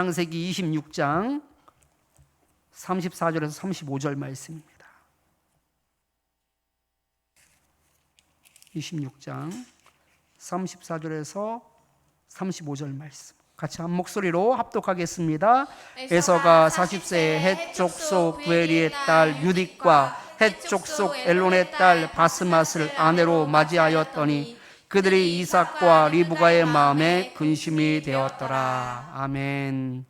창세기 26장 34절에서 35절 말씀입니다. 26장 34절에서 35절 말씀 같이 한 목소리로 합독하겠습니다. 에서가 40세에 헷 족속 부엘리의 딸 유딕과 헷 족속 엘론의 딸 바스맛을 아내로 맞이하였더니 그들이 이삭과 리브가의 마음에 근심이 되었더라. 아멘.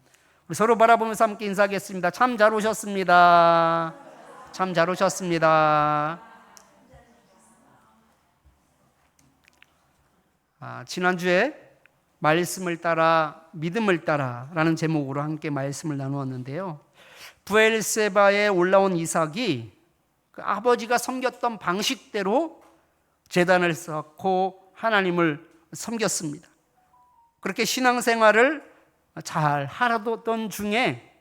우리 서로 바라보면서 함께 인사하겠습니다. 참 잘 오셨습니다. 참 잘 오셨습니다. 지난주에 말씀을 따라 믿음을 따라 라는 제목으로 함께 말씀을 나누었는데요, 브엘세바에 올라온 이삭이 그 아버지가 섬겼던 방식대로 제단을 쌓고 하나님을 섬겼습니다. 그렇게 신앙생활을 잘 하던 중에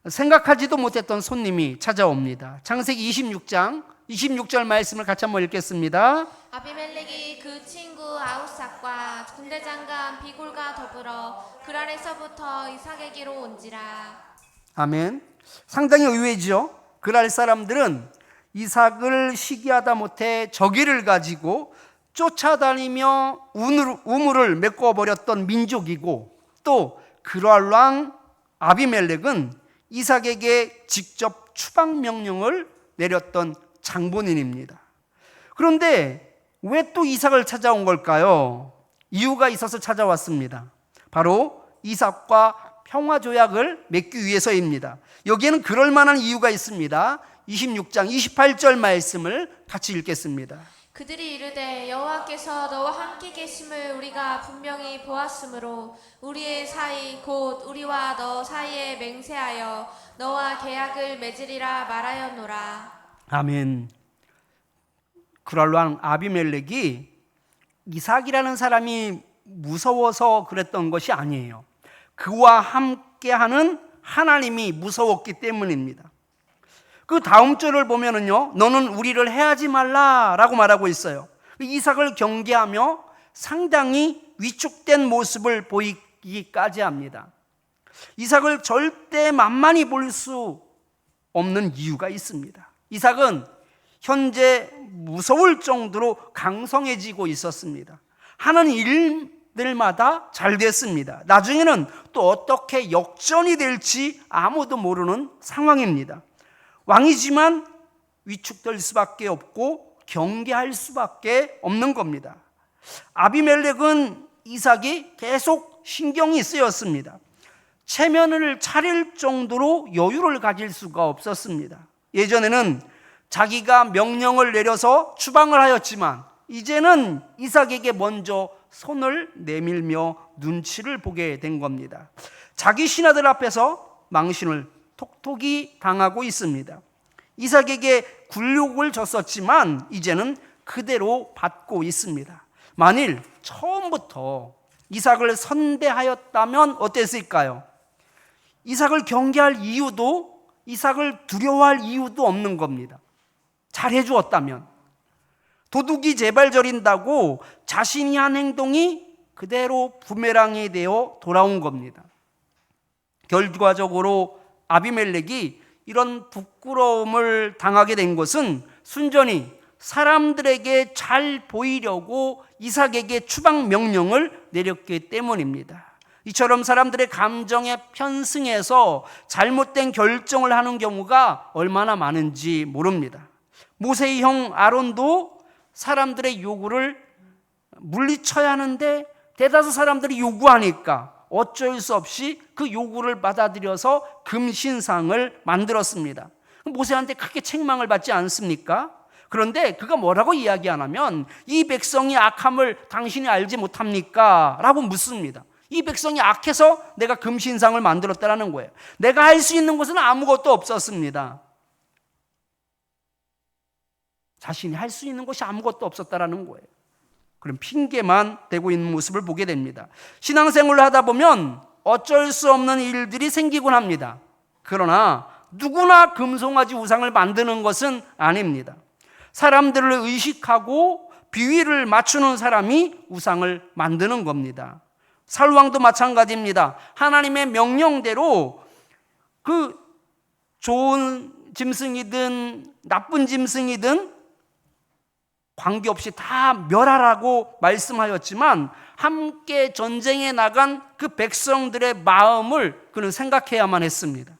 생각하지도 못했던 손님이 찾아옵니다. 창세기 26장 26절 말씀을 같이 한번 읽겠습니다. 아비멜렉이 그 친구 아우삭과 군대장관 비골과 더불어 그랄에서부터 이삭에게로 온지라. 아멘. 상당히 의외죠. 그랄 사람들은 이삭을 시기하다 못해 저기를 가지고 쫓아다니며 우물을 메꿔버렸던 민족이고, 또 그랄 왕 아비멜렉은 이삭에게 직접 추방 명령을 내렸던 장본인입니다. 그런데 왜 또 이삭을 찾아온 걸까요? 이유가 있어서 찾아왔습니다. 바로 이삭과 평화조약을 맺기 위해서입니다. 여기에는 그럴 만한 이유가 있습니다. 26장 28절 말씀을 같이 읽겠습니다. 그들이 이르되 여호와께서 너와 함께 계심을 우리가 분명히 보았으므로 우리의 사이 곧 우리와 너 사이에 맹세하여 너와 계약을 맺으리라 말하였노라. 아멘. 그랄 왕 아비멜렉이 이삭이라는 사람이 무서워서 그랬던 것이 아니에요. 그와 함께하는 하나님이 무서웠기 때문입니다. 그 다음 절을 보면은요, 너는 우리를 해하지 말라라고 말하고 있어요. 이삭을 경계하며 상당히 위축된 모습을 보이기까지 합니다. 이삭을 절대 만만히 볼 수 없는 이유가 있습니다. 이삭은 현재 무서울 정도로 강성해지고 있었습니다. 하는 일들마다 잘 됐습니다. 나중에는 또 어떻게 역전이 될지 아무도 모르는 상황입니다. 왕이지만 위축될 수밖에 없고 경계할 수밖에 없는 겁니다. 아비멜렉은 이삭이 계속 신경이 쓰였습니다. 체면을 차릴 정도로 여유를 가질 수가 없었습니다. 예전에는 자기가 명령을 내려서 추방을 하였지만 이제는 이삭에게 먼저 손을 내밀며 눈치를 보게 된 겁니다. 자기 신하들 앞에서 망신을 톡톡히 당하고 있습니다. 이삭에게 굴욕을 줬었지만 이제는 그대로 받고 있습니다. 만일 처음부터 이삭을 선대하였다면 어땠을까요? 이삭을 경계할 이유도, 이삭을 두려워할 이유도 없는 겁니다. 잘해 주었다면. 도둑이 제발 저린다고 자신이 한 행동이 그대로 부메랑이 되어 돌아온 겁니다. 결과적으로 아비멜렉이 이런 부끄러움을 당하게 된 것은 순전히 사람들에게 잘 보이려고 이삭에게 추방 명령을 내렸기 때문입니다. 이처럼 사람들의 감정에 편승해서 잘못된 결정을 하는 경우가 얼마나 많은지 모릅니다. 모세의 형 아론도 사람들의 요구를 물리쳐야 하는데 대다수 사람들이 요구하니까 어쩔 수 없이 그 요구를 받아들여서 금신상을 만들었습니다. 모세한테 크게 책망을 받지 않습니까? 그런데 그가 뭐라고 이야기하냐면 이 백성이 악함을 당신이 알지 못합니까? 라고 묻습니다. 이 백성이 악해서 내가 금신상을 만들었다는 거예요. 내가 할 수 있는 것은 아무것도 없었습니다. 자신이 할 수 있는 것이 아무것도 없었다는 거예요. 그럼 핑계만 대고 있는 모습을 보게 됩니다. 신앙생활을 하다 보면 어쩔 수 없는 일들이 생기곤 합니다. 그러나 누구나 금송아지 우상을 만드는 것은 아닙니다. 사람들을 의식하고 비위를 맞추는 사람이 우상을 만드는 겁니다. 사울 왕도 마찬가지입니다. 하나님의 명령대로 그 좋은 짐승이든 나쁜 짐승이든 관계없이 다 멸하라고 말씀하였지만 함께 전쟁에 나간 그 백성들의 마음을 그는 생각해야만 했습니다.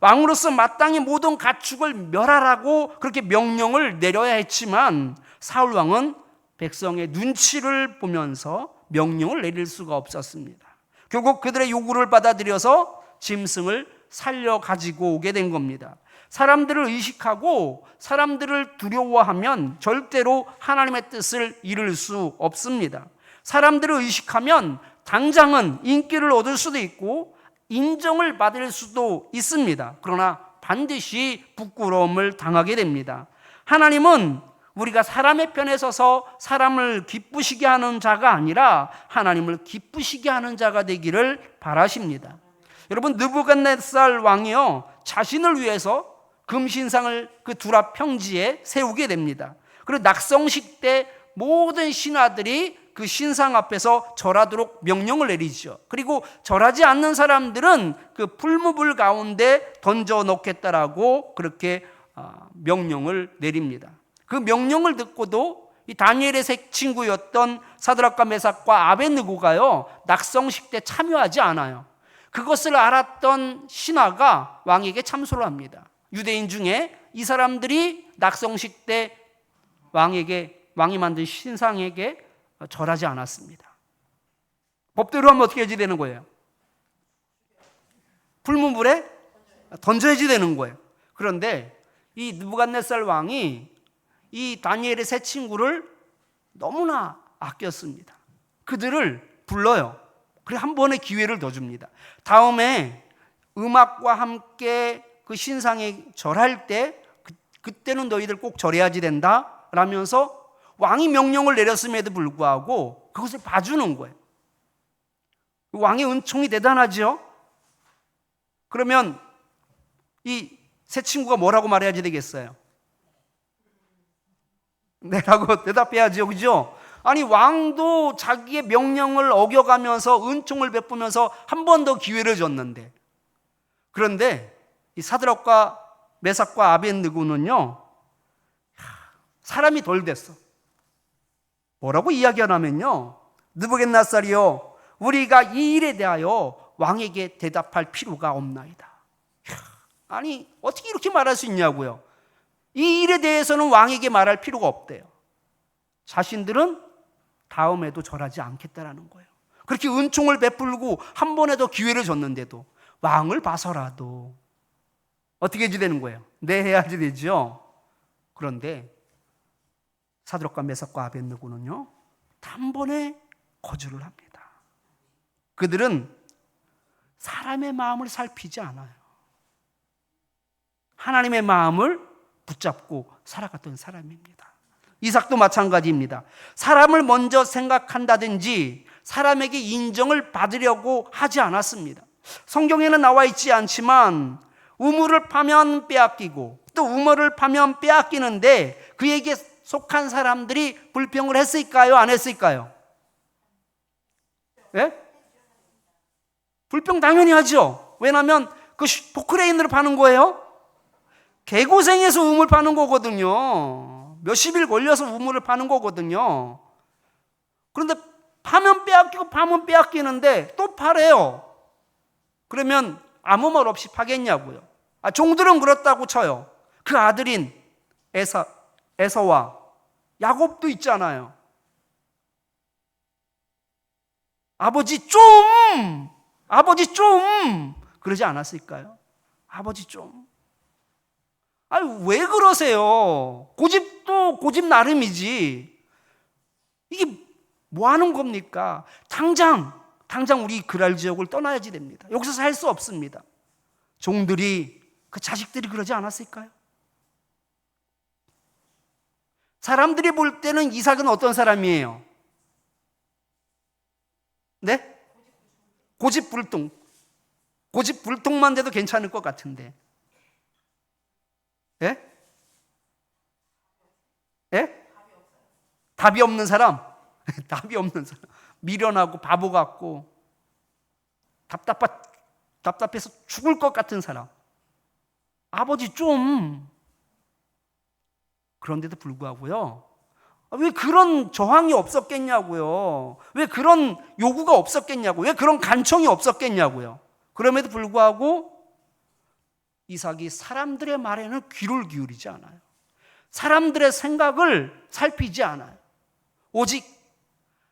왕으로서 마땅히 모든 가축을 멸하라고 그렇게 명령을 내려야 했지만 사울 왕은 백성의 눈치를 보면서 명령을 내릴 수가 없었습니다. 결국 그들의 요구를 받아들여서 짐승을 살려 가지고 오게 된 겁니다. 사람들을 의식하고 사람들을 두려워하면 절대로 하나님의 뜻을 이룰 수 없습니다. 사람들을 의식하면 당장은 인기를 얻을 수도 있고 인정을 받을 수도 있습니다. 그러나 반드시 부끄러움을 당하게 됩니다. 하나님은 우리가 사람의 편에 서서 사람을 기쁘시게 하는 자가 아니라 하나님을 기쁘시게 하는 자가 되기를 바라십니다. 여러분, 느부갓네살 왕이요 자신을 위해서 금신상을 그 둘 앞 평지에 세우게 됩니다. 그리고 낙성식 때 모든 신하들이 그 신상 앞에서 절하도록 명령을 내리죠. 그리고 절하지 않는 사람들은 그 풀무불 가운데 던져 넣겠다라고 그렇게 명령을 내립니다. 그 명령을 듣고도 이 다니엘의 세 친구였던 사드락과 메삭과 아벳느고가요 낙성식 때 참여하지 않아요. 그것을 알았던 신하가 왕에게 참소를 합니다. 유대인 중에 이 사람들이 낙성식 때 왕이 만든 신상에게 절하지 않았습니다. 법대로 하면 어떻게 해야지 되는 거예요? 불문불에 던져야지 되는 거예요. 그런데 이 느부갓네살 왕이 이 다니엘의 세 친구를 너무나 아꼈습니다. 그들을 불러요. 그래 한 번의 기회를 더 줍니다. 다음에 음악과 함께 그 신상에 절할 때 그때는 너희들 꼭 절해야지 된다 라면서 왕이 명령을 내렸음에도 불구하고 그것을 봐주는 거예요. 왕의 은총이 대단하죠. 그러면 이 세 친구가 뭐라고 말해야지 되겠어요? 네라고 대답해야죠, 그죠? 아니 왕도 자기의 명령을 어겨가면서 은총을 베푸면서 한 번 더 기회를 줬는데, 그런데 이 사드락과 메삭과 아벳느고는요 사람이 덜 됐어. 뭐라고 이야기하냐면요, 느부갓네살이여 우리가 이 일에 대하여 왕에게 대답할 필요가 없나이다. 아니 어떻게 이렇게 말할 수 있냐고요. 이 일에 대해서는 왕에게 말할 필요가 없대요. 자신들은 다음에도 절하지 않겠다라는 거예요. 그렇게 은총을 베풀고 한 번에 더 기회를 줬는데도 왕을 봐서라도 어떻게 해야 되는 거예요? 네, 해야지 되죠. 그런데 사드락과 메삭과 아벳느고는요 단번에 거절을 합니다. 그들은 사람의 마음을 살피지 않아요. 하나님의 마음을 붙잡고 살아갔던 사람입니다. 이삭도 마찬가지입니다. 사람을 먼저 생각한다든지 사람에게 인정을 받으려고 하지 않았습니다. 성경에는 나와 있지 않지만 우물을 파면 빼앗기고 또 우물을 파면 빼앗기는데 그에게 속한 사람들이 불평을 했을까요? 안 했을까요? 예? 불평 당연히 하죠. 왜냐하면 그 포크레인으로 파는 거예요. 개고생해서 우물 파는 거거든요. 몇십 일 걸려서 우물을 파는 거거든요. 그런데 파면 빼앗기고 파면 빼앗기는데 또 파래요. 그러면 아무 말 없이 파겠냐고요. 종들은 그렇다고 쳐요. 그 아들인 에서와 야곱도 있잖아요. 아버지 좀 그러지 않았을까요? 아버지 좀. 아니 왜 그러세요? 고집도 고집 나름이지. 이게 뭐 하는 겁니까? 당장 우리 그랄 지역을 떠나야지 됩니다. 여기서 살 수 없습니다. 종들이 그 자식들이 그러지 않았을까요? 사람들이 볼 때는 이삭은 어떤 사람이에요? 네? 고집불통만 돼도 괜찮을 것 같은데. 예? 예? 답이 없는 사람? 답이 없는 사람. 미련하고 바보 같고 답답해서 죽을 것 같은 사람. 아버지 좀. 그런데도 불구하고요, 왜 그런 저항이 없었겠냐고요. 왜 그런 요구가 없었겠냐고요. 왜 그런 간청이 없었겠냐고요. 그럼에도 불구하고 이삭이 사람들의 말에는 귀를 기울이지 않아요. 사람들의 생각을 살피지 않아요. 오직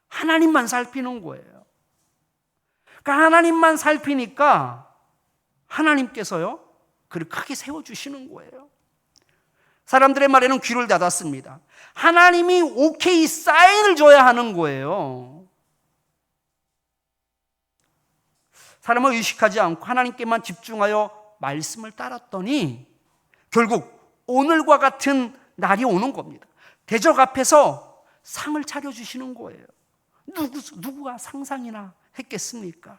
하나님만 살피는 거예요. 그러니까 하나님만 살피니까 하나님께서요, 그를 크게 세워주시는 거예요. 사람들의 말에는 귀를 닫았습니다. 하나님이 오케이 사인을 줘야 하는 거예요. 사람을 의식하지 않고 하나님께만 집중하여 말씀을 따랐더니 결국 오늘과 같은 날이 오는 겁니다. 대적 앞에서 상을 차려주시는 거예요. 누구가 상상이나 했겠습니까?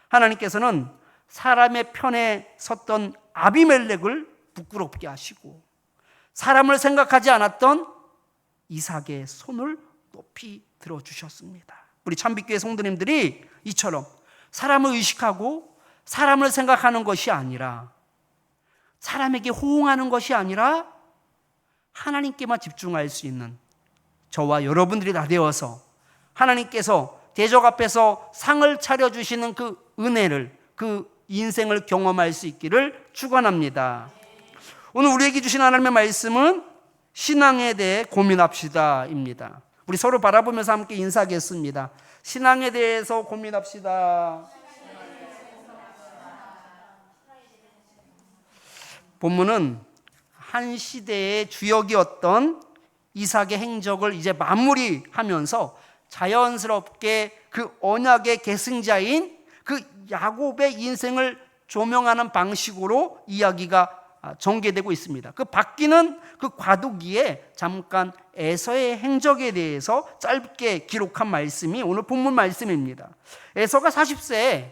하나님께서는 사람의 편에 섰던 아비멜렉을 부끄럽게 하시고 사람을 생각하지 않았던 이삭의 손을 높이 들어주셨습니다. 우리 참빛교회 성도님들이 이처럼 사람을 의식하고 사람을 생각하는 것이 아니라, 사람에게 호응하는 것이 아니라 하나님께만 집중할 수 있는 저와 여러분들이 다 되어서 하나님께서 대적 앞에서 상을 차려주시는 그 은혜를, 그 인생을 경험할 수 있기를 축원합니다. 오늘 우리에게 주신 하나님의 말씀은 신앙에 대해 고민합시다입니다. 우리 서로 바라보면서 함께 인사하겠습니다. 신앙에 대해서 고민합시다. 본문은 한 시대의 주역이었던 이삭의 행적을 이제 마무리하면서 자연스럽게 그 언약의 계승자인 그 야곱의 인생을 조명하는 방식으로 이야기가 전개되고 있습니다. 그 바뀌는 그 과도기에 잠깐 에서의 행적에 대해서 짧게 기록한 말씀이 오늘 본문 말씀입니다. 에서가 40세에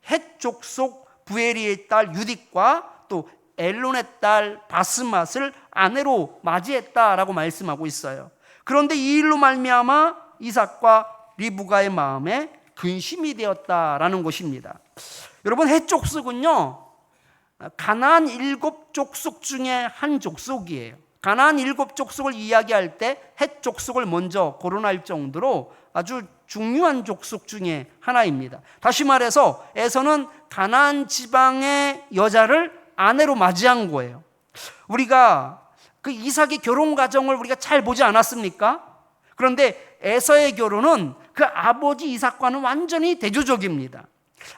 헷 족속 부에리의 딸 유딕과 또 엘론의 딸 바스맛을 아내로 맞이했다라고 말씀하고 있어요. 그런데 이 일로 말미암아 이삭과 리브가의 마음에 근심이 되었다라는 것입니다. 여러분, 헷 족속은요, 가나안 7족속 중에 한 족속이에요. 가나안 7족속을 이야기할 때 헷 족속을 먼저 거론할 정도로 아주 중요한 족속 중에 하나입니다. 다시 말해서 에서는 가나안 지방의 여자를 아내로 맞이한 거예요. 우리가 그 이삭의 결혼 과정을 우리가 잘 보지 않았습니까? 그런데 에서의 결혼은 그 아버지 이삭과는 완전히 대조적입니다.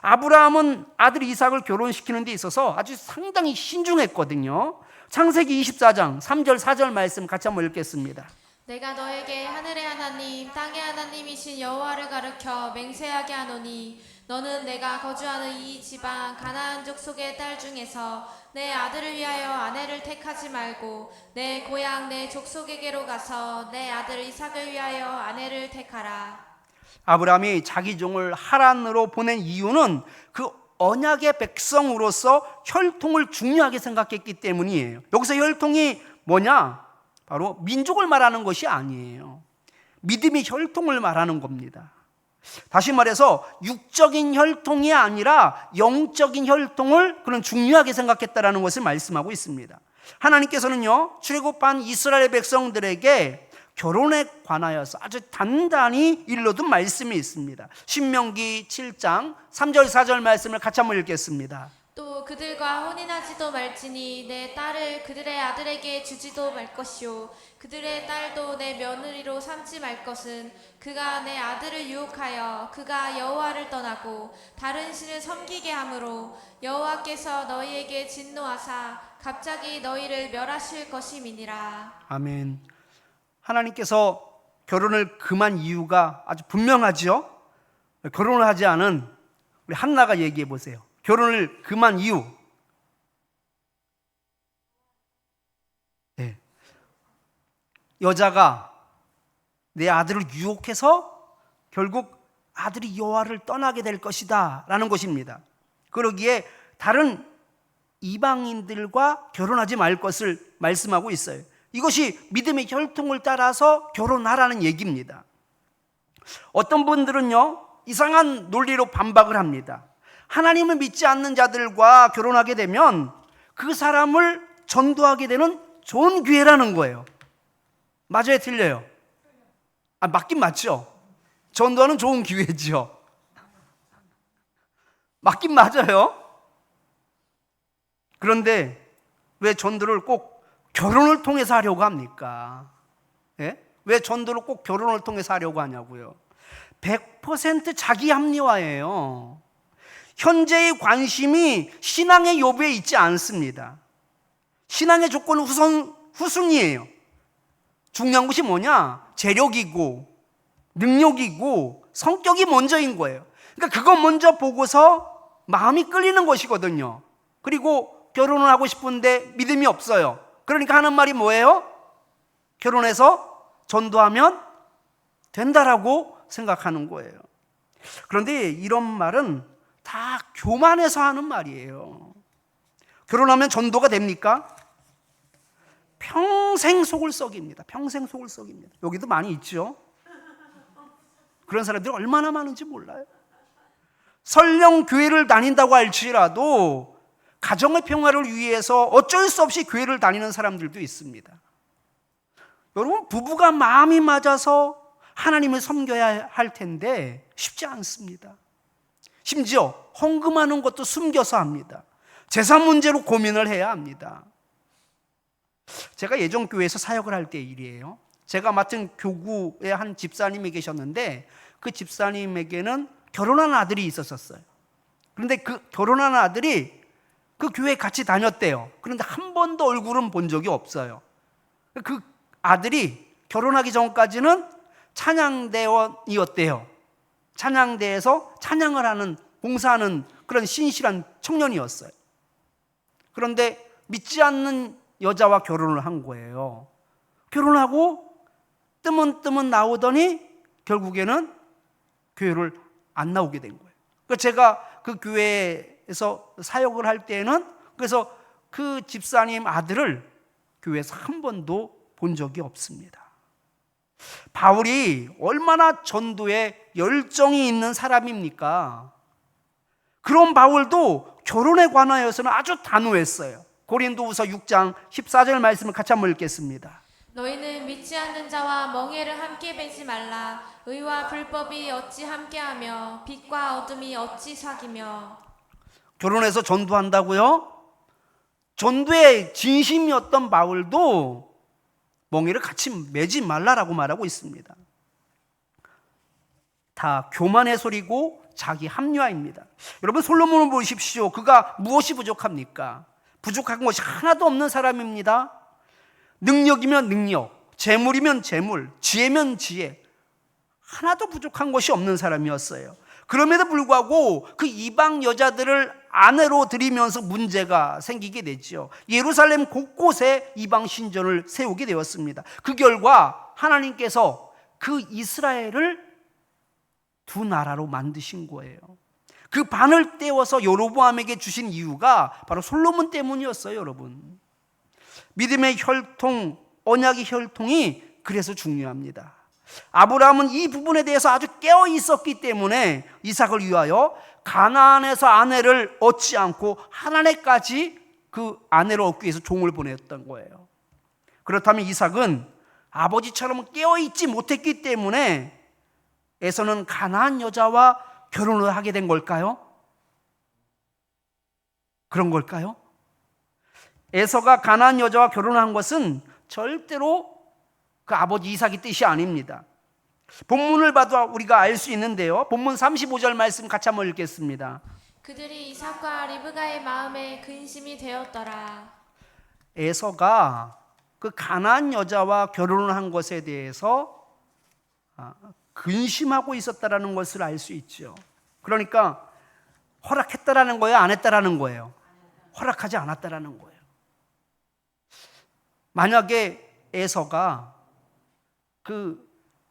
아브라함은 아들 이삭을 결혼시키는 데 있어서 아주 상당히 신중했거든요. 창세기 24장 3절 4절 말씀 같이 한번 읽겠습니다. 내가 너에게 하늘의 하나님 땅의 하나님이신 여호와를 가르쳐 맹세하게 하노니 너는 내가 거주하는 이 지방 가나안 족속의 딸 중에서 내 아들을 위하여 아내를 택하지 말고 내 고향 내 족속에게로 가서 내 아들 이삭을 위하여 아내를 택하라. 아브라함이 자기 종을 하란으로 보낸 이유는 그 언약의 백성으로서 혈통을 중요하게 생각했기 때문이에요. 여기서 혈통이 뭐냐? 바로 민족을 말하는 것이 아니에요. 믿음의 혈통을 말하는 겁니다. 다시 말해서 육적인 혈통이 아니라 영적인 혈통을 그는 중요하게 생각했다라는 것을 말씀하고 있습니다. 하나님께서는요, 출애굽한 이스라엘 백성들에게 결혼에 관하여서 아주 단단히 일러둔 말씀이 있습니다. 신명기 7장 3절 4절 말씀을 같이 한번 읽겠습니다. 또 그들과 혼인하지도 말지니 내 딸을 그들의 아들에게 주지도 말 것이요 그들의 딸도 내 며느리로 삼지 말 것은 그가 내 아들을 유혹하여 그가 여호와를 떠나고 다른 신을 섬기게 하므로 여호와께서 너희에게 진노하사 갑자기 너희를 멸하실 것임이니라. 아멘. 하나님께서 결혼을 금한 이유가 아주 분명하죠. 결혼을 하지 않은 우리 한나가 얘기해 보세요. 결혼을 금한 이유. 네. 여자가 내 아들을 유혹해서 결국 아들이 여호와를 떠나게 될 것이다 라는 것입니다. 그러기에 다른 이방인들과 결혼하지 말 것을 말씀하고 있어요. 이것이 믿음의 혈통을 따라서 결혼하라는 얘기입니다. 어떤 분들은요, 이상한 논리로 반박을 합니다. 하나님을 믿지 않는 자들과 결혼하게 되면 그 사람을 전도하게 되는 좋은 기회라는 거예요. 맞아요, 틀려요? 맞긴 맞죠. 전도하는 좋은 기회죠. 맞긴 맞아요. 그런데 왜 전도를 꼭 결혼을 통해서 하려고 합니까? 예? 왜 전도를 꼭 결혼을 통해서 하려고 하냐고요. 100% 자기 합리화예요. 현재의 관심이 신앙의 여부에 있지 않습니다. 신앙의 조건은 후순위예요. 중요한 것이 뭐냐? 재력이고 능력이고 성격이 먼저인 거예요. 그러니까 그거 먼저 보고서 마음이 끌리는 것이거든요. 그리고 결혼을 하고 싶은데 믿음이 없어요. 그러니까 하는 말이 뭐예요? 결혼해서 전도하면 된다라고 생각하는 거예요. 그런데 이런 말은 다 교만해서 하는 말이에요. 결혼하면 전도가 됩니까? 평생 속을 썩입니다. 평생 속을 썩입니다. 여기도 많이 있죠. 그런 사람들이 얼마나 많은지 몰라요. 설령 교회를 다닌다고 할지라도 가정의 평화를 위해서 어쩔 수 없이 교회를 다니는 사람들도 있습니다. 여러분, 부부가 마음이 맞아서 하나님을 섬겨야 할 텐데 쉽지 않습니다. 심지어 헌금하는 것도 숨겨서 합니다. 재산 문제로 고민을 해야 합니다. 제가 예전 교회에서 사역을 할 때 일이에요. 제가 맡은 교구에 한 집사님이 계셨는데 그 집사님에게는 결혼한 아들이 있었어요. 그런데 그 결혼한 아들이 그 교회에 같이 다녔대요. 그런데 한 번도 얼굴은 본 적이 없어요. 그 아들이 결혼하기 전까지는 찬양대원이었대요. 찬양대에서 찬양을 하는, 봉사하는 그런 신실한 청년이었어요. 그런데 믿지 않는 여자와 결혼을 한 거예요. 결혼하고 뜨문뜨문 나오더니 결국에는 교회를 안 나오게 된 거예요. 그러니까 제가 그 교회에서 사역을 할 때는 그래서 그 집사님 아들을 교회에서 한 번도 본 적이 없습니다. 바울이 얼마나 전도에 열정이 있는 사람입니까? 그런 바울도 결혼에 관하여서는 아주 단호했어요. 고린도후서 6장 14절 말씀을 같이 한번 읽겠습니다. 너희는 믿지 않는 자와 멍에를 함께 베지 말라. 의와 불법이 어찌 함께하며 빛과 어둠이 어찌 사귀며. 결혼해서 전도한다고요? 전도에 진심이었던 바울도 멍에를 같이 매지 말라라고 말하고 있습니다. 다 교만의 소리고 자기 합리화입니다. 여러분, 솔로몬을 보십시오. 그가 무엇이 부족합니까? 부족한 것이 하나도 없는 사람입니다. 능력이면 능력, 재물이면 재물, 지혜면 지혜, 하나도 부족한 것이 없는 사람이었어요. 그럼에도 불구하고 그 이방 여자들을 아내로 들이면서 문제가 생기게 됐죠. 예루살렘 곳곳에 이방 신전을 세우게 되었습니다. 그 결과 하나님께서 그 이스라엘을 두 나라로 만드신 거예요. 그 반을 떼어서 여로보암에게 주신 이유가 바로 솔로몬 때문이었어요, 여러분. 믿음의 혈통, 언약의 혈통이 그래서 중요합니다. 아브라함은 이 부분에 대해서 아주 깨어 있었기 때문에 이삭을 위하여 가나안에서 아내를 얻지 않고 하나님까지 그 아내를 얻기 위해서 종을 보냈던 거예요. 그렇다면 이삭은 아버지처럼 깨어 있지 못했기 때문에 에서는 가나안 여자와 결혼을 하게 된 걸까요? 그런 걸까요? 에서가 가나안 여자와 결혼한 것은 절대로 그 아버지 이삭의 뜻이 아닙니다. 본문을 봐도 우리가 알 수 있는데요. 본문 35절 말씀 같이 한번 읽겠습니다. 그들이 이삭과 리브가의 마음에 근심이 되었더라. 에서가 그 가나안 여자와 결혼을 한 것에 대해서 근심하고 있었다라는 것을 알 수 있죠. 그러니까 허락했다라는 거예요, 안 했다라는 거예요? 허락하지 않았다라는 거예요. 만약에 에서가 그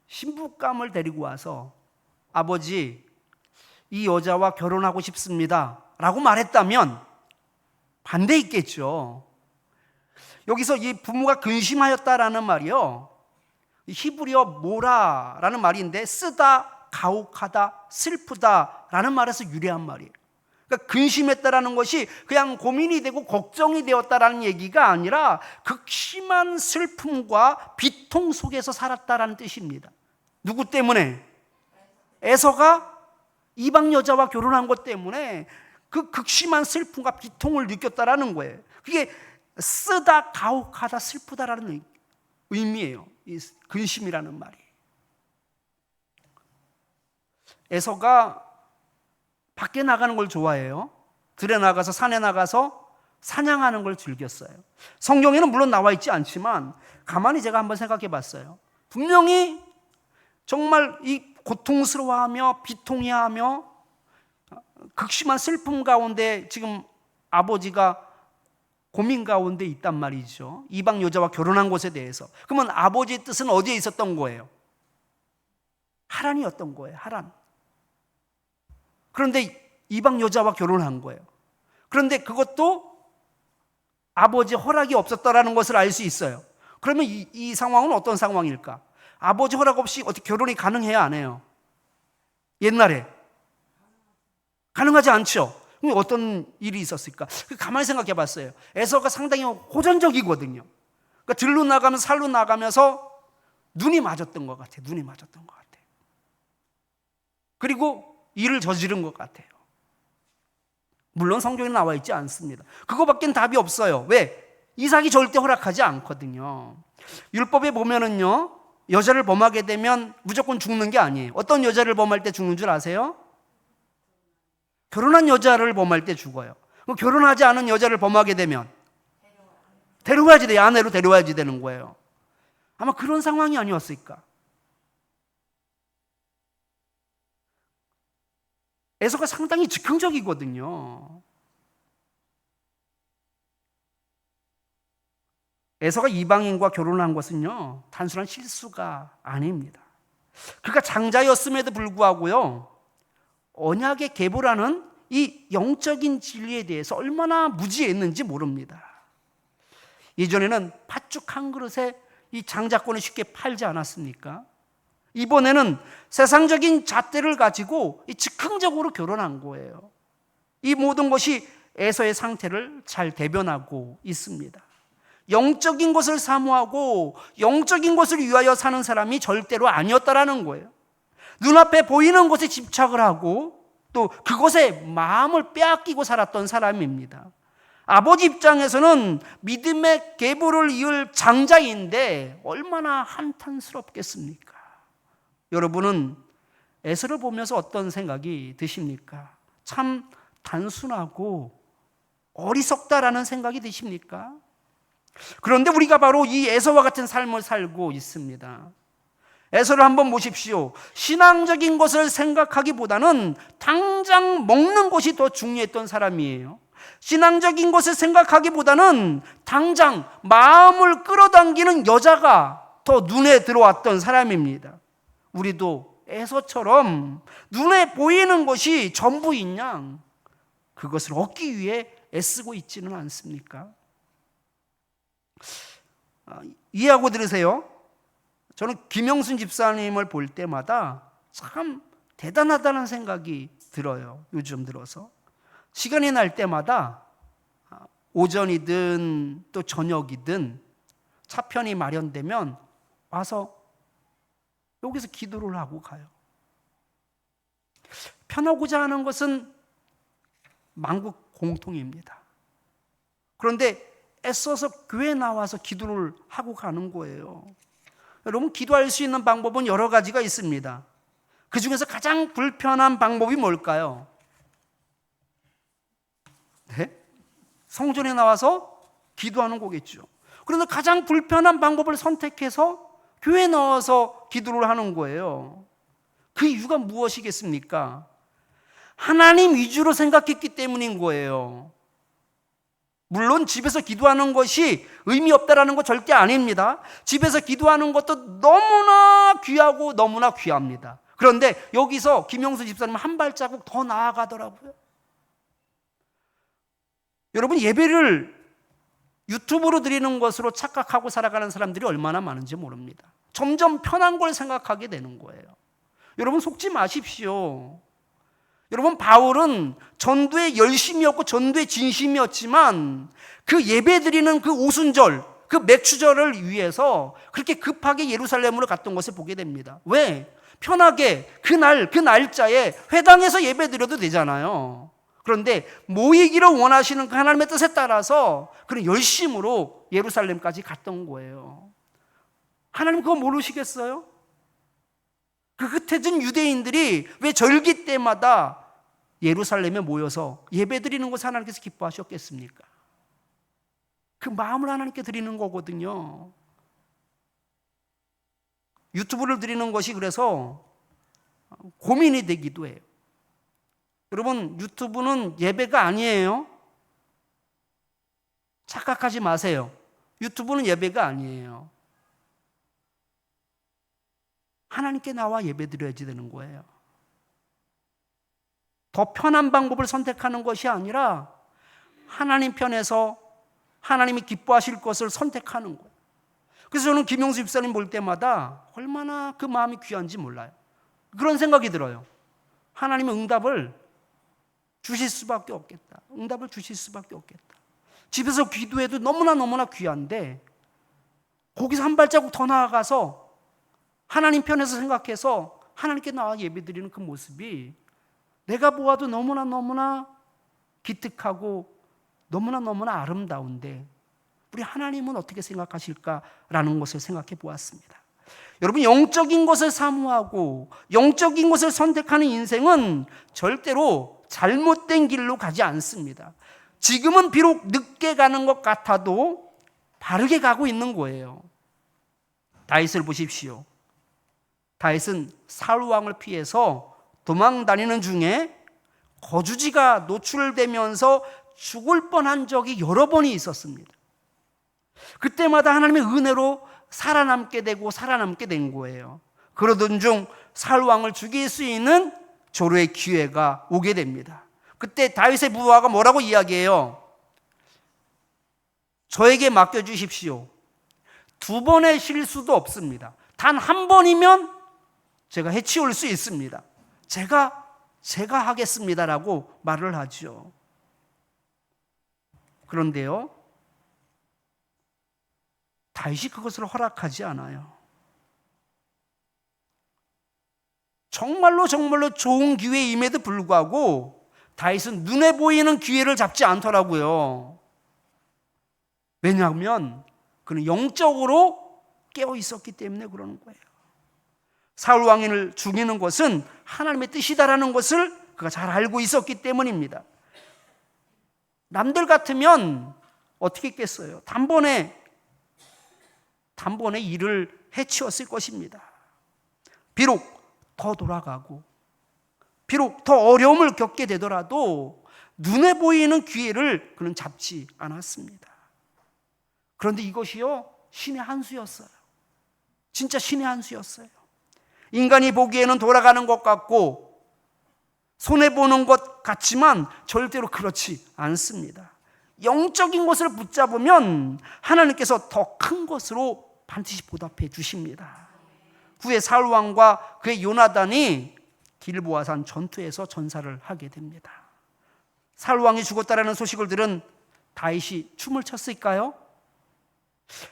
신부감을 데리고 와서 아버지, 이 여자와 결혼하고 싶습니다 라고 말했다면 반대했겠죠. 여기서 이 부모가 근심하였다라는 말이요, 히브리어 모라라는 말인데 쓰다, 가혹하다, 슬프다라는 말에서 유래한 말이에요. 그러니까 근심했다라는 것이 그냥 고민이 되고 걱정이 되었다라는 얘기가 아니라 극심한 슬픔과 비통 속에서 살았다라는 뜻입니다. 누구 때문에? 에서가 이방 여자와 결혼한 것 때문에 그 극심한 슬픔과 비통을 느꼈다라는 거예요. 그게 쓰다, 가혹하다, 슬프다라는 의미예요. 이 근심이라는 말이. 에서가 밖에 나가는 걸 좋아해요. 들에 나가서 산에 나가서 사냥하는 걸 즐겼어요. 성경에는 물론 나와 있지 않지만 가만히 제가 한번 생각해 봤어요. 분명히 정말 이 고통스러워하며 비통해하며 극심한 슬픔 가운데 지금 아버지가 고민 가운데 있단 말이죠. 이방 여자와 결혼한 것에 대해서. 그러면 아버지의 뜻은 어디에 있었던 거예요? 하란이었던 거예요. 하란. 그런데 이방 여자와 결혼한 거예요. 그런데 그것도 아버지의 허락이 없었다라는 것을 알 수 있어요. 그러면 이 상황은 어떤 상황일까? 아버지 허락 없이 어떻게 결혼이 가능해야 안 해요? 옛날에 가능하지 않죠. 그럼 어떤 일이 있었을까? 가만히 생각해 봤어요. 에서가 상당히 호전적이거든요. 그러니까 들로 나가면서 살로 나가면서 눈이 맞았던 것 같아요. 눈이 맞았던 것 같아요. 그리고 일을 저지른 것 같아요. 물론 성경에 나와 있지 않습니다. 그거밖엔 답이 없어요. 왜? 이삭이 절대 허락하지 않거든요. 율법에 보면은요, 여자를 범하게 되면 무조건 죽는 게 아니에요. 어떤 여자를 범할 때 죽는 줄 아세요? 결혼한 여자를 범할 때 죽어요. 결혼하지 않은 여자를 범하게 되면 데려와야지 돼요. 아내로 데려와야지 되는 거예요. 아마 그런 상황이 아니었을까? 에서가 상당히 즉흥적이거든요. 에서가 이방인과 결혼한 것은요, 단순한 실수가 아닙니다. 그가 장자였음에도 불구하고요, 언약의 계보라는 이 영적인 진리에 대해서 얼마나 무지했는지 모릅니다. 예전에는 팥죽 한 그릇에 이 장자권을 쉽게 팔지 않았습니까? 이번에는 세상적인 잣대를 가지고 즉흥적으로 결혼한 거예요. 이 모든 것이 에서의 상태를 잘 대변하고 있습니다. 영적인 것을 사모하고 영적인 것을 위하여 사는 사람이 절대로 아니었다라는 거예요. 눈앞에 보이는 것에 집착을 하고 또 그것에 마음을 빼앗기고 살았던 사람입니다. 아버지 입장에서는 믿음의 계보를 이을 장자인데 얼마나 한탄스럽겠습니까? 여러분은 에서를 보면서 어떤 생각이 드십니까? 참 단순하고 어리석다라는 생각이 드십니까? 그런데 우리가 바로 이 에서와 같은 삶을 살고 있습니다. 에서를 한번 보십시오. 신앙적인 것을 생각하기보다는 당장 먹는 것이 더 중요했던 사람이에요. 신앙적인 것을 생각하기보다는 당장 마음을 끌어당기는 여자가 더 눈에 들어왔던 사람입니다. 우리도 에서처럼 눈에 보이는 것이 전부인 양 그것을 얻기 위해 애쓰고 있지는 않습니까? 이해하고 들으세요. 저는 김영순 집사님을 볼 때마다 참 대단하다는 생각이 들어요. 요즘 들어서 시간이 날 때마다 오전이든 또 저녁이든 차편이 마련되면 와서 여기서 기도를 하고 가요. 편하고자 하는 것은 만국 공통입니다. 그런데 애써서 교회에 나와서 기도를 하고 가는 거예요. 여러분, 기도할 수 있는 방법은 여러 가지가 있습니다. 그 중에서 가장 불편한 방법이 뭘까요? 네? 성전에 나와서 기도하는 거겠죠. 그런데 가장 불편한 방법을 선택해서 교회에 나와서 기도를 하는 거예요. 그 이유가 무엇이겠습니까? 하나님 위주로 생각했기 때문인 거예요. 물론 집에서 기도하는 것이 의미 없다라는 거 절대 아닙니다. 집에서 기도하는 것도 너무나 귀하고 너무나 귀합니다. 그런데 여기서 김영수 집사님은 한 발자국 더 나아가더라고요. 여러분, 예배를 유튜브로 드리는 것으로 착각하고 살아가는 사람들이 얼마나 많은지 모릅니다. 점점 편한 걸 생각하게 되는 거예요. 여러분 속지 마십시오. 여러분 바울은 전도에 열심이었고 전도에 진심이었지만 그 예배드리는 그 오순절, 그 맥추절을 위해서 그렇게 급하게 예루살렘으로 갔던 것을 보게 됩니다. 왜? 편하게 그 날짜에 회당에서 예배드려도 되잖아요. 그런데 모이기를 원하시는 그 하나님의 뜻에 따라서 그런 열심으로 예루살렘까지 갔던 거예요. 하나님 그거 모르시겠어요? 그 흩어진 유대인들이 왜 절기 때마다 예루살렘에 모여서 예배드리는 것을 하나님께서 기뻐하셨겠습니까? 그 마음을 하나님께 드리는 거거든요. 유튜브를 드리는 것이 그래서 고민이 되기도 해요. 여러분 유튜브는 예배가 아니에요. 착각하지 마세요. 유튜브는 예배가 아니에요. 하나님께 나와 예배드려야지 되는 거예요. 더 편한 방법을 선택하는 것이 아니라 하나님 편에서 하나님이 기뻐하실 것을 선택하는 거예요. 그래서 저는 김용수 집사님 볼 때마다 얼마나 그 마음이 귀한지 몰라요. 그런 생각이 들어요. 하나님은 응답을 주실 수밖에 없겠다. 응답을 주실 수밖에 없겠다. 집에서 기도해도 너무나 귀한데 거기서 한 발자국 더 나아가서 하나님 편에서 생각해서 하나님께 나와 예배드리는 그 모습이 내가 보아도 너무나 기특하고 너무나 아름다운데 우리 하나님은 어떻게 생각하실까라는 것을 생각해 보았습니다. 여러분 영적인 것을 사모하고 영적인 것을 선택하는 인생은 절대로 잘못된 길로 가지 않습니다. 지금은 비록 늦게 가는 것 같아도 바르게 가고 있는 거예요. 다윗을 보십시오. 다윗은 사울 왕을 피해서 도망 다니는 중에 거주지가 노출되면서 죽을 뻔한 적이 여러 번이 있었습니다. 그때마다 하나님의 은혜로 살아남게 된 거예요. 그러던 중 사울 왕을 죽일 수 있는 조로의 기회가 오게 됩니다. 그때 다윗의 부하가 뭐라고 이야기해요? 저에게 맡겨주십시오. 2번의 실수도 없습니다. 단 한 번이면 제가 해치울 수 있습니다. 제가 하겠습니다라고 말을 하죠. 그런데요, 다윗이 그것을 허락하지 않아요. 정말로 좋은 기회임에도 불구하고 다윗은 눈에 보이는 기회를 잡지 않더라고요. 왜냐하면 그는 영적으로 깨어 있었기 때문에 그러는 거예요. 사울 왕을 죽이는 것은 하나님의 뜻이다라는 것을 그가 잘 알고 있었기 때문입니다. 남들 같으면 어떻게 했겠어요? 단번에 이를 해치웠을 것입니다. 비록 더 돌아가고 비록 더 어려움을 겪게 되더라도 눈에 보이는 기회를 그는 잡지 않았습니다. 그런데 이것이요, 신의 한 수였어요. 진짜 신의 한 수였어요. 인간이 보기에는 돌아가는 것 같고 손해보는 것 같지만 절대로 그렇지 않습니다. 영적인 것을 붙잡으면 하나님께서 더 큰 것으로 반드시 보답해 주십니다. 후에 사울 왕과 그의 요나단이 길보아산 전투에서 전사를 하게 됩니다. 사울 왕이 죽었다라는 소식을 들은 다윗이 춤을 췄을까요?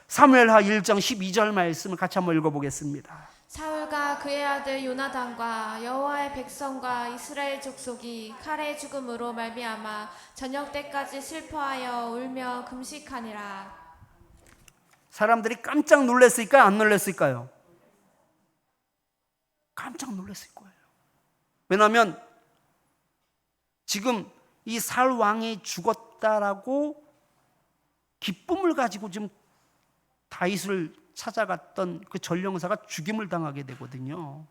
사무엘하 1장 12절 말씀을 같이 한번 읽어보겠습니다. 사울과 그의 아들 요나단과 여호와의 백성과 이스라엘 족속이 칼의 죽음으로 말미암아 저녁 때까지 슬퍼하여 울며 금식하니라. 사람들이 깜짝 놀랐을까요? 안 놀랐을까요? 깜짝 놀랐을 거예요. 왜냐하면 지금 이 사울 왕이 죽었다라고 기쁨을 가지고 지금 다윗을 찾아갔던 그 전령사가 죽임을 당하게 되거든요.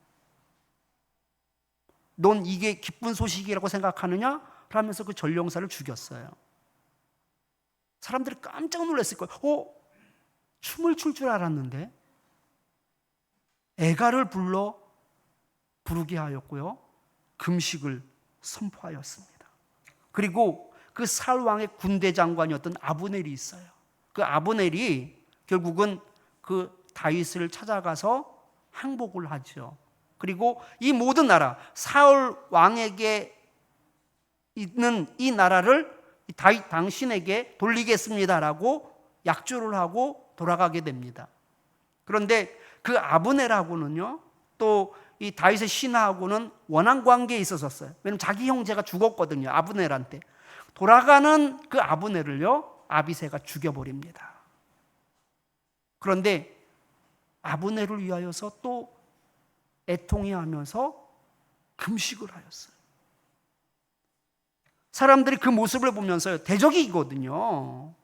넌 이게 기쁜 소식이라고 생각하느냐? 라면서 그 전령사를 죽였어요. 사람들이 깜짝 놀랐을 거예요. 춤을 출 줄 알았는데 애가를 부르게 하였고요, 금식을 선포하였습니다. 그리고 그 사울 왕의 군대 장관이었던 아브넬이 있어요. 그 아브넬이 결국은 그 다윗을 찾아가서 항복을 하죠. 그리고 이 모든 나라, 사울 왕에게 있는 이 나라를 다윗 당신에게 돌리겠습니다라고 약조를 하고 돌아가게 됩니다. 그런데 그 아브넬하고는요, 또 이 다윗의 신하하고는 원한 관계에 있었어요. 왜냐하면 자기 형제가 죽었거든요, 아브넬한테. 돌아가는 그 아브넬을요, 아비새가 죽여버립니다. 그런데 아브넬을 위하여서 또 애통해하면서 금식을 하였어요. 사람들이 그 모습을 보면서 대적이거든요.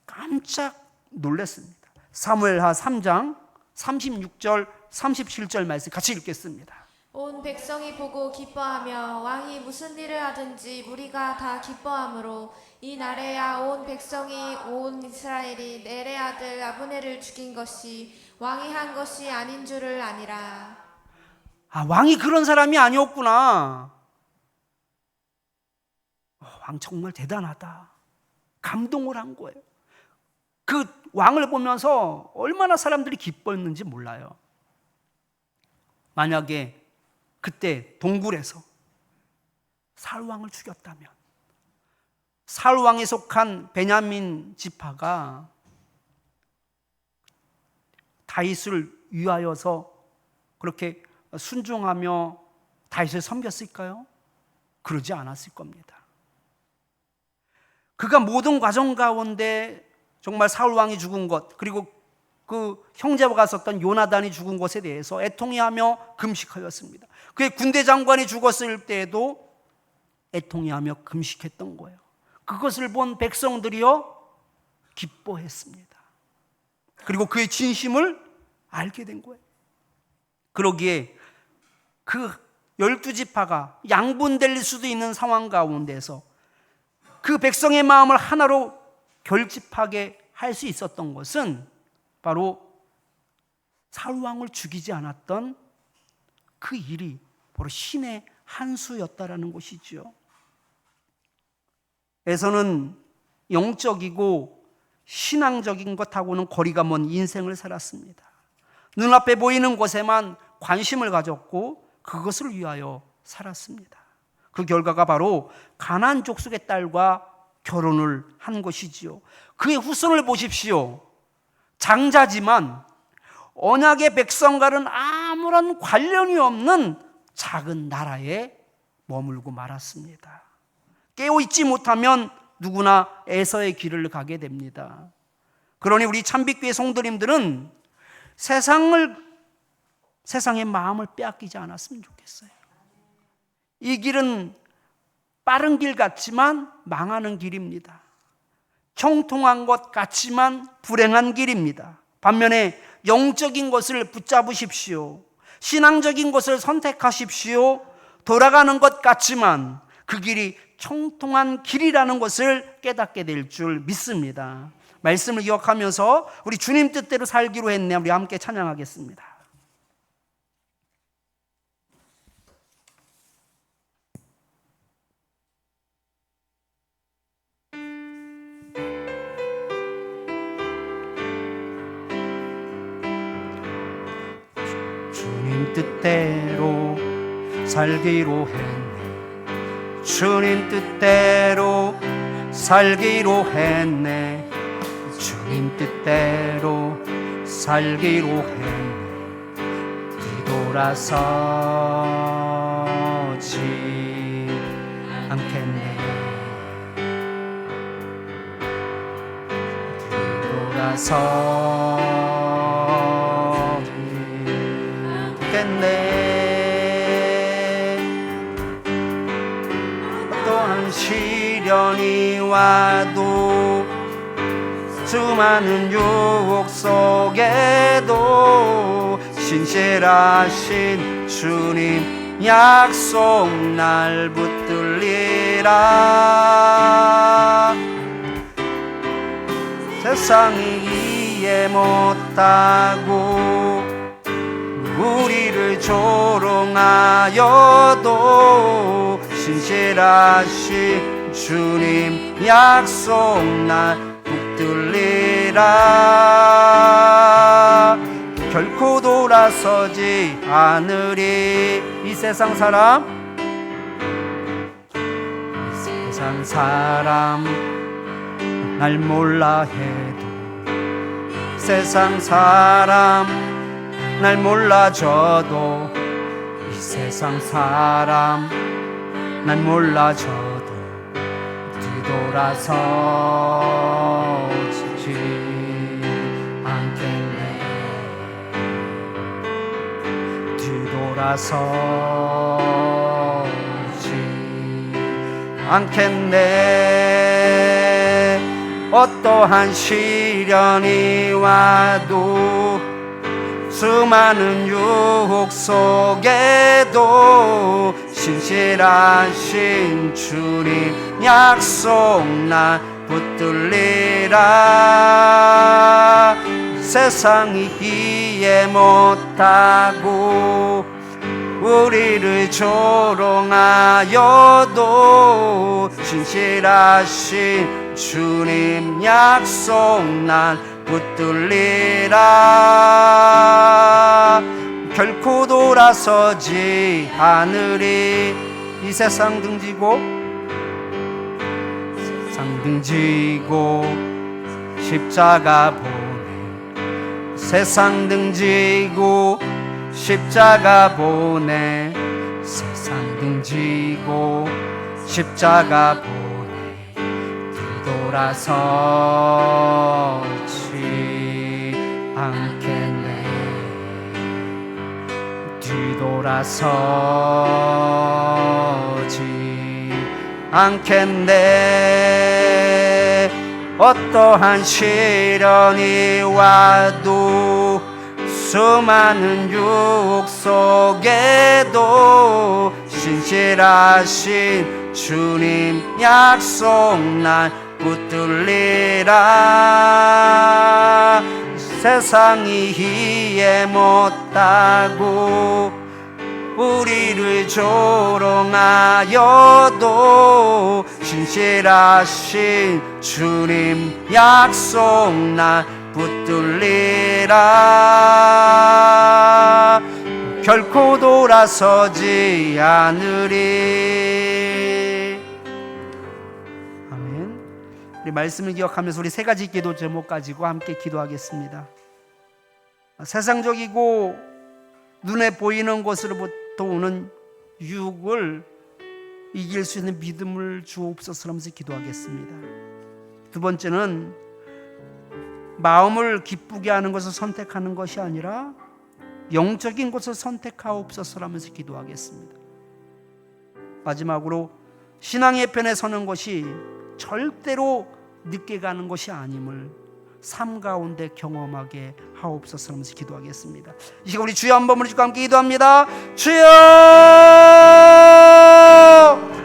깜짝 놀랐습니다. 사무엘하 3장 36절 37절 말씀 같이 읽겠습니다. 온 백성이 보고 기뻐하며 왕이 무슨 일을 하든지 무리가 다 기뻐하므로 이 날에야 온 백성이 온 이스라엘이 넬의 아들 아브넬을 죽인 것이 왕이 한 것이 아닌 줄을 아니라. 왕이 그런 사람이 아니었구나. 왕 정말 대단하다. 감동을 한 거예요. 그 왕을 보면서 얼마나 사람들이 기뻐했는지 몰라요. 만약에 그때 동굴에서 사울 왕을 죽였다면 사울 왕에 속한 베냐민 지파가 다윗을 위하여서 그렇게 순종하며 다윗을 섬겼을까요? 그러지 않았을 겁니다. 그가 모든 과정 가운데 정말 사울 왕이 죽은 것, 그리고 그 형제가 썼던 요나단이 죽은 것에 대해서 애통해하며 금식하였습니다. 그의 군대 장관이 죽었을 때에도 애통해하며 금식했던 거예요. 그것을 본 백성들이요 기뻐했습니다. 그리고 그의 진심을 알게 된 거예요. 그러기에 그 12지파가 양분될 수도 있는 상황 가운데서 그 백성의 마음을 하나로 결집하게 할 수 있었던 것은 바로 사울 왕을 죽이지 않았던 그 일이 바로 신의 한 수였다라는 것이죠. 에서는 영적이고 신앙적인 것하고는 거리가 먼 인생을 살았습니다. 눈앞에 보이는 것에만 관심을 가졌고 그것을 위하여 살았습니다. 그 결과가 바로 가나안 족속의 딸과 결혼을 한 것이지요. 그의 후손을 보십시오. 장자지만 언약의 백성과는 아무런 관련이 없는 작은 나라에 머물고 말았습니다. 깨어있지 못하면 누구나 에서의 길을 가게 됩니다. 그러니 우리 참빛교회 성도님들은 세상의 마음을 빼앗기지 않았으면 좋겠어요. 이 길은 빠른 길 같지만 망하는 길입니다. 형통한 것 같지만 불행한 길입니다. 반면에 영적인 것을 붙잡으십시오. 신앙적인 것을 선택하십시오. 돌아가는 것 같지만 그 길이 형통한 길이라는 것을 깨닫게 될 줄 믿습니다. 말씀을 기억하면서 우리 주님 뜻대로 살기로 했네. 우리 함께 찬양하겠습니다. 주님 뜻대로 살기로 했네. 주님 뜻대로 살기로 했네. 주님 뜻대로 살기로 했네. 뒤돌아서지 않겠네. 뒤돌아서지 않겠네. 어떠한 시련이 와도 수많은 유혹 속에도 신실하신 주님 약속 날 붙들리라. 세상이 이해 못하고 우리를 조롱하여도 신실하신 주님 약속 날 붙들리라. 붙들리라. 결코 돌아서지 않으리. 이 세상 사람, 세상 사람 날 몰라 해도, 세상 사람 날 몰라줘도, 이 세상 사람 날 몰라줘도 뒤돌아서지 않겠네. 뒤돌아서지 않겠네. 어떠한 시련이 와도, 수많은 유혹 속에도 신실하신 주님 약속 난 붙들리라. 세상이 이해 못하고 우리를 조롱하여도 신실하신 주님 약속 난 붙들리라. 결코 돌아서지 않으리. 이 세상 등지고, 세상 등지고 십자가 보내, 세상 등지고 십자가 보내, 세상 등지고 십자가 보내, 뒤돌아서지 않겠네. 뒤돌아서지 않겠네. 어떠한 시련이 와도, 수많은 유혹 속에도 신실하신 주님 약속 난 붙들리라. 세상이 이해 못하고 우리를 조롱하여도 신실하신 주님 약속 난 붙들리라. 결코 돌아서지 않으리. 아멘. 우리 말씀을 기억하면서 우리 세 가지 기도 제목 가지고 함께 기도하겠습니다. 세상적이고 눈에 보이는 것으로부터 오는 유혹을 이길 수 있는 믿음을 주옵소서 하면서 기도하겠습니다. 두 번째는 마음을 기쁘게 하는 것을 선택하는 것이 아니라 영적인 것을 선택하옵소서 하면서 기도하겠습니다. 마지막으로 신앙의 편에 서는 것이 절대로 늦게 가는 것이 아님을 삶 가운데 경험하게 하옵소서 하면서 기도하겠습니다. 이 시간 우리 주여 한 번만 주고 함께 기도합니다. 주여!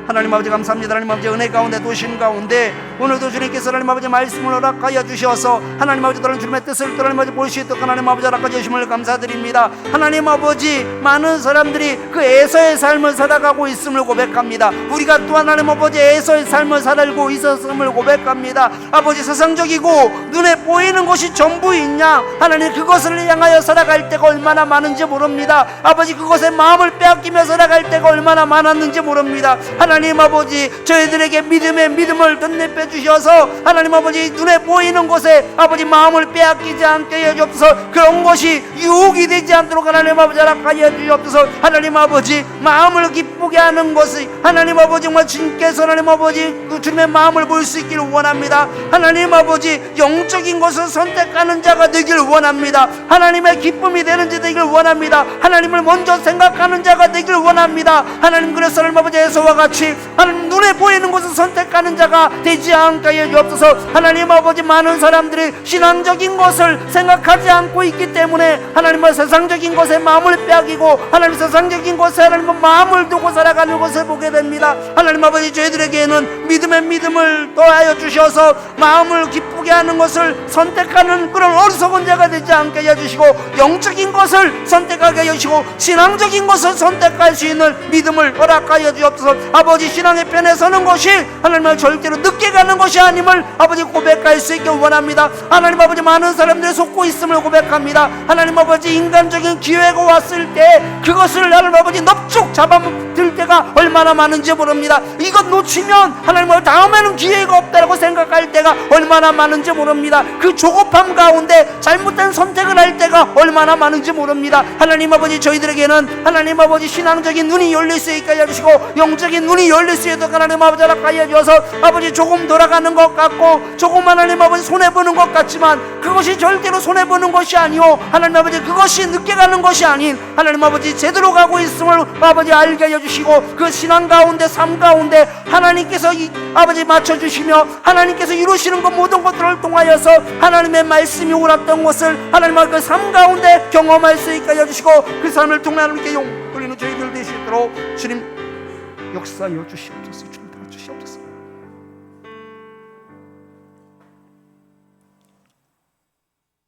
하나님 아버지 감사합니다. 하나님 아버지 은혜 가운데 도심 가운데 오늘도 주님께서 하나님 아버지 말씀을 허락하여 주셔서 하나님 아버지 다른 주님의 뜻을 하나님 아버지 볼 수 있도록 하나님 아버지 허락하여 주심을 감사드립니다. 하나님 아버지 많은 사람들이 그 에서의 삶을 살아가고 있음을 고백합니다. 우리가 또 하나님 아버지 에서의 삶을 살고 있었음을 고백합니다. 아버지 세상적이고 눈에 보이는 것이 전부이냐, 하나님 그것을 향하여 살아갈 때가 얼마나 많은지 모릅니다. 아버지 그것에 마음을 빼앗기며 살아갈 때가 얼마나 많았는지 모릅니다. 하나님 아버지 저희들에게 믿음의 믿음을 덧내빼 주셔서 하나님 아버지 눈에 보이는 것에 아버지 마음을 빼앗기지 않게 해주옵소서. 그런 것이 유혹이 되지 않도록 하나님 아버지 허락하여 주옵소서. 하나님 아버지 마음을 기쁘게 하는 것이 하나님 아버지 정말 주님께서 하나님 아버지 그 주님의 마음을 볼 수 있기를 원합니다. 하나님 아버지 영적인 것을 선택하는 자가 되길 원합니다. 하나님의 기쁨이 되는 자 되길 원합니다. 하나님을 먼저 생각하는 자가 되길 원합니다. 하나님 그래서 하나님 아버지 에서와 같이 하나님 눈에 보이는 것을 선택하는 자가 되지 않게 하여 주옵소서. 하나님 아버지 많은 사람들이 신앙적인 것을 생각하지 않고 있기 때문에 하나님의 세상적인 것에 마음을 빼앗기고 하나님 세상적인 것에 하나님의 마음을 두고 살아가는 것을 보게 됩니다. 하나님 아버지 저희들에게는 믿음의 믿음을 더하여 주셔서 마음을 기쁘게 기쁘게 하는 것을 선택하는 그런 어리석은 자가 되지 않게 해주시고, 영적인 것을 선택하게 해주시고 신앙적인 것을 선택할 수 있는 믿음을 허락하여 주옵소서. 아버지, 신앙의 편에 서는 것이 하나님을 절대로 늦게 가는 것이 아님을 아버지 고백할 수 있게 원합니다. 하나님 아버지, 많은 사람들이 속고 있음을 고백합니다. 하나님 아버지, 인간적인 기회가 왔을 때 그것을 하나님 아버지 넙죽 잡아들 때가 얼마나 많은지 모릅니다. 이것 놓치면 하나님 아버지 다음에는 기회가 없다고 생각할 때가 얼마나 많은지 모릅니다. 그 조급함 가운데 잘못된 선택을 할 때가 얼마나 많은지 모릅니다. 하나님 아버지, 저희들에게는 하나님 아버지 신앙적인 눈이 열릴 수 있게 해주시고 영적인 눈이 열릴 수 있도록 하나님 아버지 허락하여 주셔서 아버지, 조금 돌아가는 것 같고 조금 하나님 아버지 손해보는 것 같지만 그것이 절대로 손해보는 것이 아니오, 하나님 아버지 그것이 늦게 가는 것이 아닌 하나님 아버지 제대로 가고 있음을 아버지 알게 해주시고, 그 신앙 가운데 삶 가운데 하나님께서 아버지 맞춰주시며 하나님께서 이루시는 것 모든 것들을 통하여서 하나님의 말씀이 옳았던 것을 하나님 그 삶 가운데 경험할 수 있게 해주시고, 그 삶을 통해 하나님께 용 돌리는 저희들 되시도록 주님 역사여 주시옵소서. 주님 도와주시옵소서.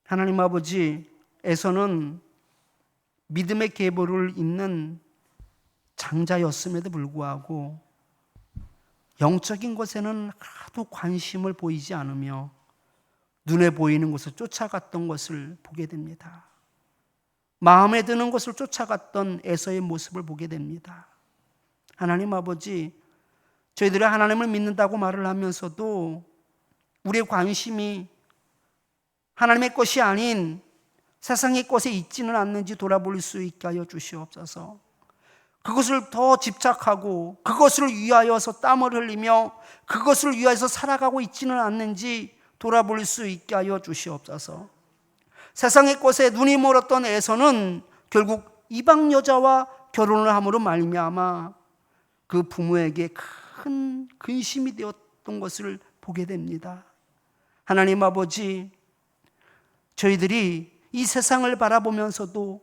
하나님 아버지, 에서는 믿음의 계보를 잇는 장자였음에도 불구하고 영적인 것에는 하도 관심을 보이지 않으며 눈에 보이는 것을 쫓아갔던 것을 보게 됩니다. 마음에 드는 것을 쫓아갔던 에서의 모습을 보게 됩니다. 하나님 아버지, 저희들이 하나님을 믿는다고 말을 하면서도 우리의 관심이 하나님의 것이 아닌 세상의 것에 있지는 않는지 돌아볼 수 있게 하여 주시옵소서. 그것을 더 집착하고 그것을 위하여서 땀을 흘리며 그것을 위하여서 살아가고 있지는 않는지 돌아볼 수 있게 하여 주시옵소서. 세상의 것에 눈이 멀었던 에서는 결국 이방 여자와 결혼을 함으로 말미암아 그 부모에게 큰 근심이 되었던 것을 보게 됩니다. 하나님 아버지, 저희들이 이 세상을 바라보면서도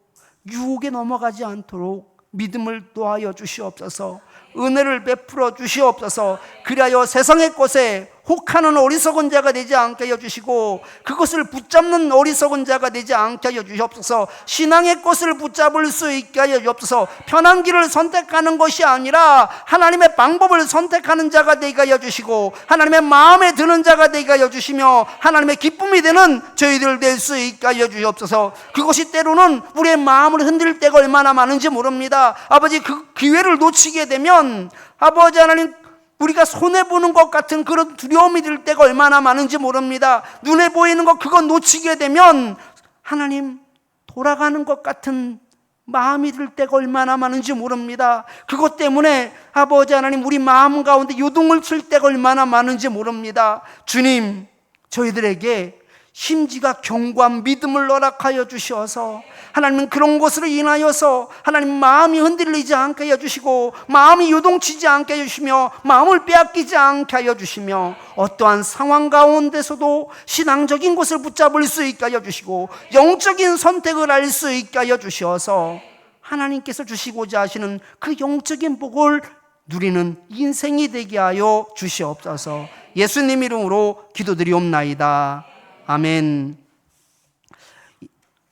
유혹에 넘어가지 않도록 믿음을 도하여 주시옵소서. 은혜를 베풀어 주시옵소서. 그리하여 세상의 것에 혹하는 어리석은 자가 되지 않게 하여 주시고 그것을 붙잡는 어리석은 자가 되지 않게 하여 주시옵소서. 신앙의 것을 붙잡을 수 있게 하여 주옵소서. 편한 길을 선택하는 것이 아니라 하나님의 방법을 선택하는 자가 되게 하여 주시고 하나님의 마음에 드는 자가 되게 하여 주시며 하나님의 기쁨이 되는 저희들 될 수 있게 하여 주옵소서. 그것이 때로는 우리의 마음을 흔들 때가 얼마나 많은지 모릅니다. 아버지, 그 기회를 놓치게 되면 아버지 하나님, 우리가 손해보는 것 같은 그런 두려움이 들 때가 얼마나 많은지 모릅니다. 눈에 보이는 것 그거 놓치게 되면 하나님 돌아가는 것 같은 마음이 들 때가 얼마나 많은지 모릅니다. 그것 때문에 아버지 하나님, 우리 마음 가운데 요동을 칠 때가 얼마나 많은지 모릅니다. 주님, 저희들에게 심지가 견고한 믿음을 허락하여 주셔서 하나님은 그런 것으로 인하여서 하나님 마음이 흔들리지 않게 하여 주시고 마음이 요동치지 않게 하여 주시며 마음을 빼앗기지 않게 하여 주시며 어떠한 상황 가운데서도 신앙적인 것을 붙잡을 수 있게 하여 주시고 영적인 선택을 할 수 있게 하여 주셔서 하나님께서 주시고자 하시는 그 영적인 복을 누리는 인생이 되게 하여 주시옵소서. 예수님 이름으로 기도드리옵나이다. 아멘.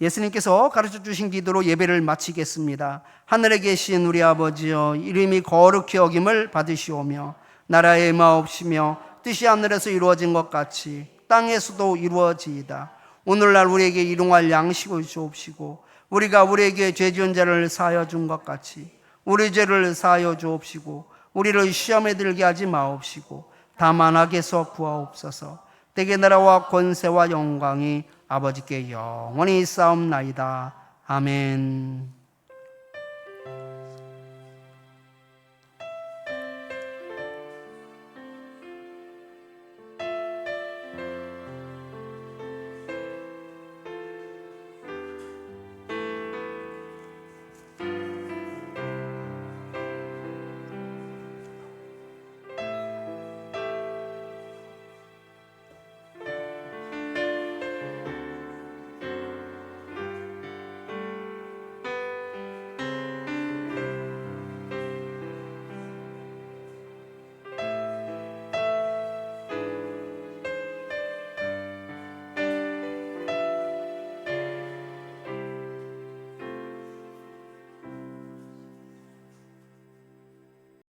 예수님께서 가르쳐 주신 기도로 예배를 마치겠습니다. 하늘에 계신 우리 아버지여, 이름이 거룩히 여김을 받으시오며 나라의 마옵시며 뜻이 하늘에서 이루어진 것 같이 땅에서도 이루어지이다. 오늘날 우리에게 일용할 양식을 주옵시고 우리가 우리에게 죄 지은 자를 사하여 준 것 같이 우리 죄를 사하여 주옵시고 우리를 시험에 들게 하지 마옵시고 다만 악에서 구하옵소서. 대개 나라와 권세와 영광이 아버지께 영원히 있사옵나이다. 아멘.